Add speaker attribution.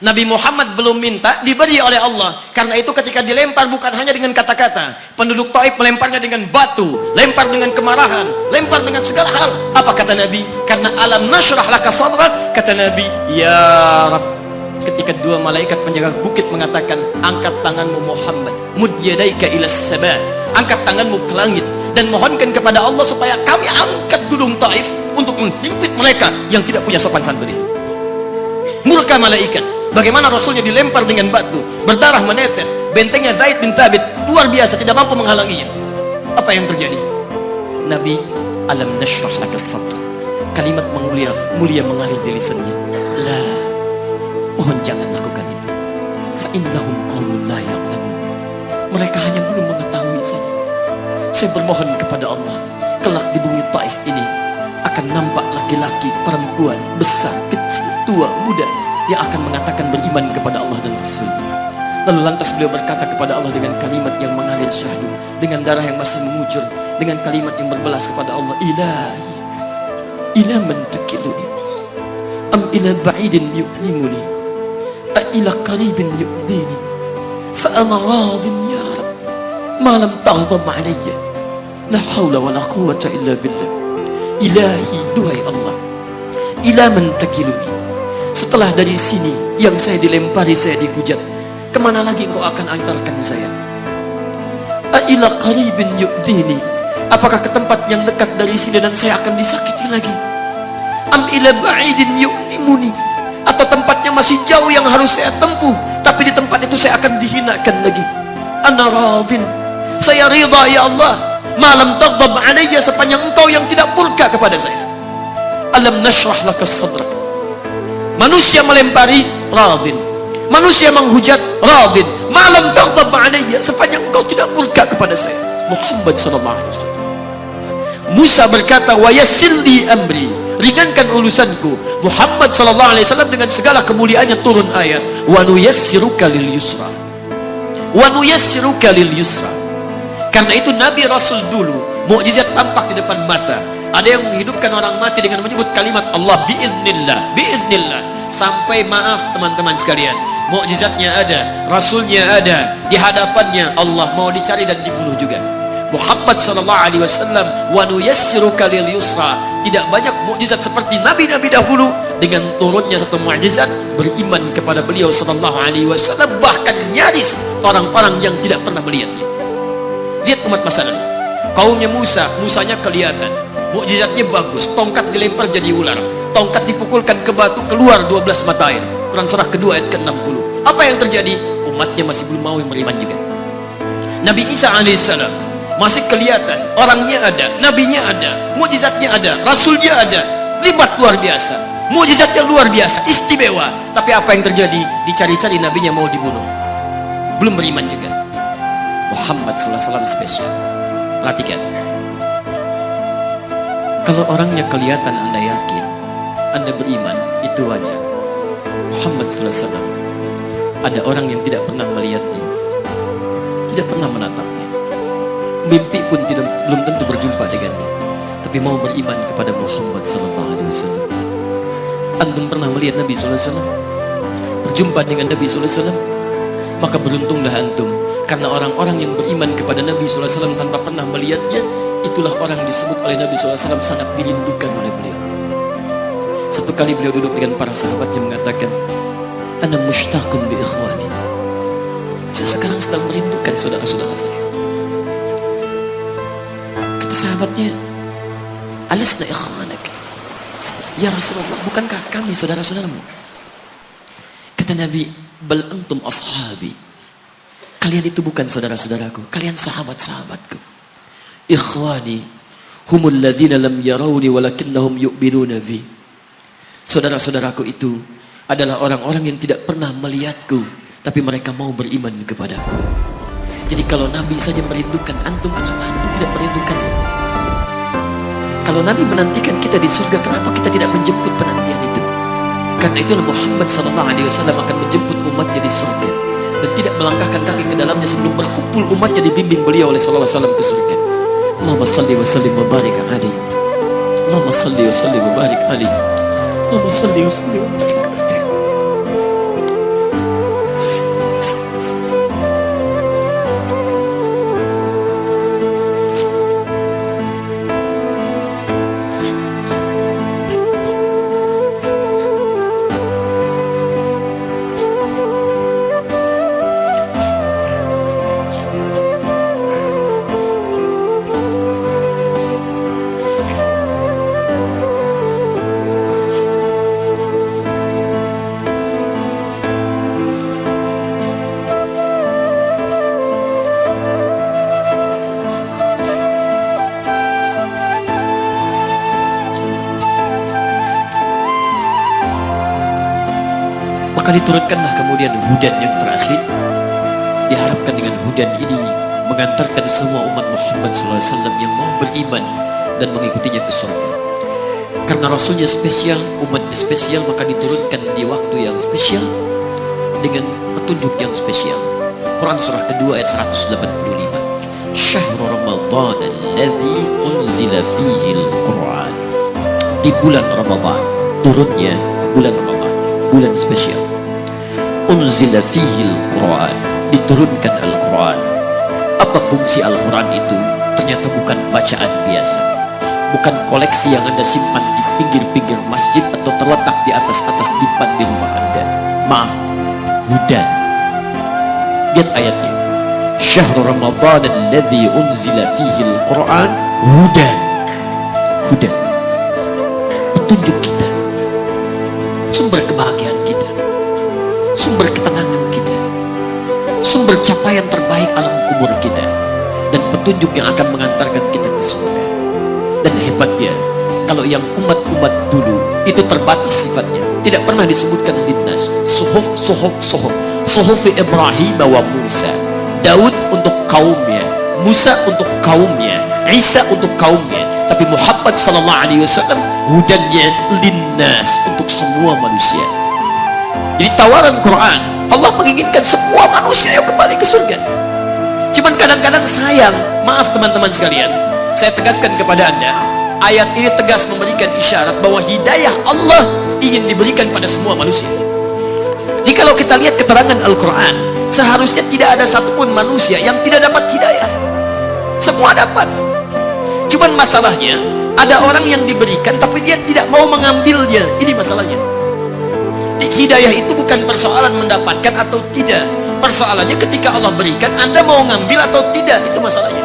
Speaker 1: Nabi Muhammad belum minta, diberi oleh Allah. Karena itu ketika dilempar bukan hanya dengan kata-kata. Penduduk Taif melemparnya dengan batu, lempar dengan kemarahan, lempar dengan segala hal. Apa kata Nabi? Karena alam nashrah laka sadrak, kata Nabi, ya Rabb. Ketika dua malaikat penjaga bukit mengatakan, angkat tanganmu Muhammad, mud yadaika ilas sama, angkat tanganmu ke langit dan mohonkan kepada Allah supaya kami angkat gunung Taif untuk menghimpit mereka yang tidak punya sopan santun itu. Murka malaikat. Bagaimana Rasulnya dilempar dengan batu, berdarah menetes, bentengnya Zaid bin Thabit luar biasa, tidak mampu menghalanginya. Apa yang terjadi? Nabi, alam nashrah laka sadrak, kalimat mulia mengalir di lisannya. La, mohon jangan lakukan itu. Fa innahum qaumun la ya'lamun. Mereka hanya belum mengetahui saja. Saya bermohon kepada Allah, kelak di bumi Taif ini akan nampak laki-laki, perempuan, besar, kecil, tua, muda yang akan mengatakan beriman kepada Allah dan Rasul. Lalu lantas beliau berkata kepada Allah dengan kalimat yang mengalir syahdu, dengan darah yang masih mengucur, dengan kalimat yang berbelas kepada Allah, Ilahi, ila man takiluni, am ila ba'idin yu'limuni, a ila qaribin yu'zini, fa ana radin ya Rab, ma lam taghdab alayya, la hawla wa la quwwata illa billah. Ilahi, duhai Allah, ila man takiluni, setelah dari sini yang saya dilempari, saya dihujat, kemana lagi engkau akan antarkan saya? A'ila qaribin yu'zini, apakah ke tempat yang dekat dari sini dan saya akan disakiti lagi? Am ila ba'idin yu'limuni, atau tempatnya masih jauh yang harus saya tempuh, tapi di tempat itu saya akan dihinakan lagi. Ana radin, saya ridha ya Allah, malam taghdab alayya, sepanjang engkau yang tidak murka kepada saya. Alam nashrah laka sadrak. Manusia melempari, radin. Manusia menghujat, radin. Malam taghdab alayya, sepanjang engkau tidak murka kepada saya. Muhammad sallallahu alaihi wasallam. Musa berkata, wa yassir li amri, ringankan urusanku. Muhammad sallallahu alaihi wasallam dengan segala kemuliaannya turun ayat, wa nuyassiruka lil yusra. Wa nuyassiruka lil yusra. Karena itu Nabi Rasul dulu mukjizat tampak di depan mata. Ada yang menghidupkan orang mati dengan menyebut kalimat Allah, biiznillah, biiznillah. Sampai maaf teman-teman sekalian, mukjizatnya ada, Rasulnya ada, di hadapannya Allah mau dicari dan dibunuh juga. Muhammad sallallahu alaihi wasallam, wa nuyassiruka lil yusra. Tidak banyak mukjizat seperti nabi-nabi dahulu. Dengan turunnya satu mukjizat, beriman kepada beliau sallallahu alaihi wasallam, bahkan nyaris orang-orang yang tidak pernah melihatnya. Lihat umat masa lalu, kaumnya Musa, Musanya kelihatan, mukjizatnya bagus, tongkat dilempar jadi ular, tongkat dipukulkan ke batu, keluar 12 mata air. Quran surah kedua ayat ke-60. Apa yang terjadi? Umatnya masih belum mau beriman juga. Nabi Isa alaihissalam masih kelihatan, orangnya ada, nabinya ada, mukjizatnya ada, rasulnya ada, libat luar biasa, mukjizatnya luar biasa, istimewa. Tapi apa yang terjadi? Dicari-cari nabinya mau dibunuh, belum beriman juga. Muhammad sallallahu alaihi wasallam spesial. Perhatikan, kalau orangnya kelihatan Anda yakin, Anda beriman, itu wajar. Muhammad sallallahu alaihi wasallam, ada orang yang tidak pernah melihatnya, tidak pernah menatapnya, mimpi pun belum tentu berjumpa dengannya, tapi mau beriman kepada Muhammad sallallahu alaihi wasallam. Antum pernah melihat Nabi sallallahu alaihi wasallam? Berjumpa dengan Nabi sallallahu alaihi wasallam? Maka beruntunglah antum, karena orang-orang yang beriman kepada Nabi sallallahu alaihi wasallam tanpa pernah melihatnya, itulah orang disebut oleh Nabi sallallahu alaihi wasallam sangat dirindukan oleh beliau. Satu kali beliau duduk dengan para sahabatnya mengatakan, ana mushtaqun bi ikhwani, saya sekarang sedang merindukan saudara-saudara saya. Kata sahabatnya, alasna ikhwanak ya Rasulullah, bukankah kami saudara-saudaramu? Kata Nabi, bal antum ashabi, kalian itu bukan saudara-saudaraku, kalian sahabat-sahabatku. Ikhwani humul ladzina lam yarawni walakinnahum yu'minuna bi, saudara-saudaraku itu adalah orang-orang yang tidak pernah melihatku, tapi mereka mau beriman kepadaku. Jadi kalau Nabi saja merindukan antum, kenapa antum tidak merindukannya? Kalau Nabi menantikan kita di surga, kenapa kita tidak menjemput penantian itu? Karena itulah Muhammad sallallahu alaihi wasallam akan menjemput umatnya di surga dan tidak melangkahkan kaki ke dalamnya sebelum berkumpul umatnya dibimbing beliau oleh sallallahu alaihi wasallam ke surga. Allahumma salli wa sallim wa barik alaihi. Allahumma salli wa sallim wa barik alaihi. Allahumma salli wa sallim wa barik alaihi. Maka diturunkanlah kemudian hudan yang terakhir. Diharapkan dengan hudan ini mengantarkan semua umat Muhammad SAW yang mau beriman dan mengikutinya ke surga. Karena Rasulnya spesial, umatnya spesial, maka diturunkan di waktu yang spesial dengan petunjuk yang spesial. Quran surah kedua ayat 185. Syahrul Ramadan alladzi unzila fihi al-Quran. Di bulan Ramadan turunnya bulan Ramadan, bulan spesial. Unzila fihi al-Quran, diturunkan Al-Quran. Apa fungsi Al-Quran itu? Ternyata bukan bacaan biasa, bukan koleksi yang Anda simpan di pinggir-pinggir masjid atau terletak di atas-atas dipan di rumah Anda. Maaf, hudan. Lihat ayatnya. Syahrul Ramadan alladzi unzila fihi al-Quran hudan. Hudan. Petunjuk kita, sumber kebahagiaan kita, sumber ketenangan kita, sumber capaian terbaik alam kubur kita, dan petunjuk yang akan mengantarkan kita ke surga. Dan hebatnya, kalau yang umat-umat dulu itu terbatas sifatnya, tidak pernah disebutkan linnas. Suhuf Ibrahim wa Musa. Daud untuk kaumnya, Musa untuk kaumnya, Isa untuk kaumnya. Tapi Muhammad sallallahu alaihi wasallam hudannya linnas, untuk semua manusia. Jadi tawaran Quran, Allah menginginkan semua manusia yang kembali ke surga. Cuman kadang-kadang sayang, maaf teman-teman sekalian, saya tegaskan kepada Anda, ayat ini tegas memberikan isyarat bahwa hidayah Allah ingin diberikan pada semua manusia. Jadi kalau kita lihat keterangan Al-Quran, seharusnya tidak ada satupun manusia yang tidak dapat hidayah. Semua dapat. Cuman masalahnya, ada orang yang diberikan tapi dia tidak mau mengambilnya. Ini masalahnya. Hidayah itu bukan persoalan mendapatkan atau tidak. Persoalannya ketika Allah berikan, Anda mau ngambil atau tidak, itu masalahnya.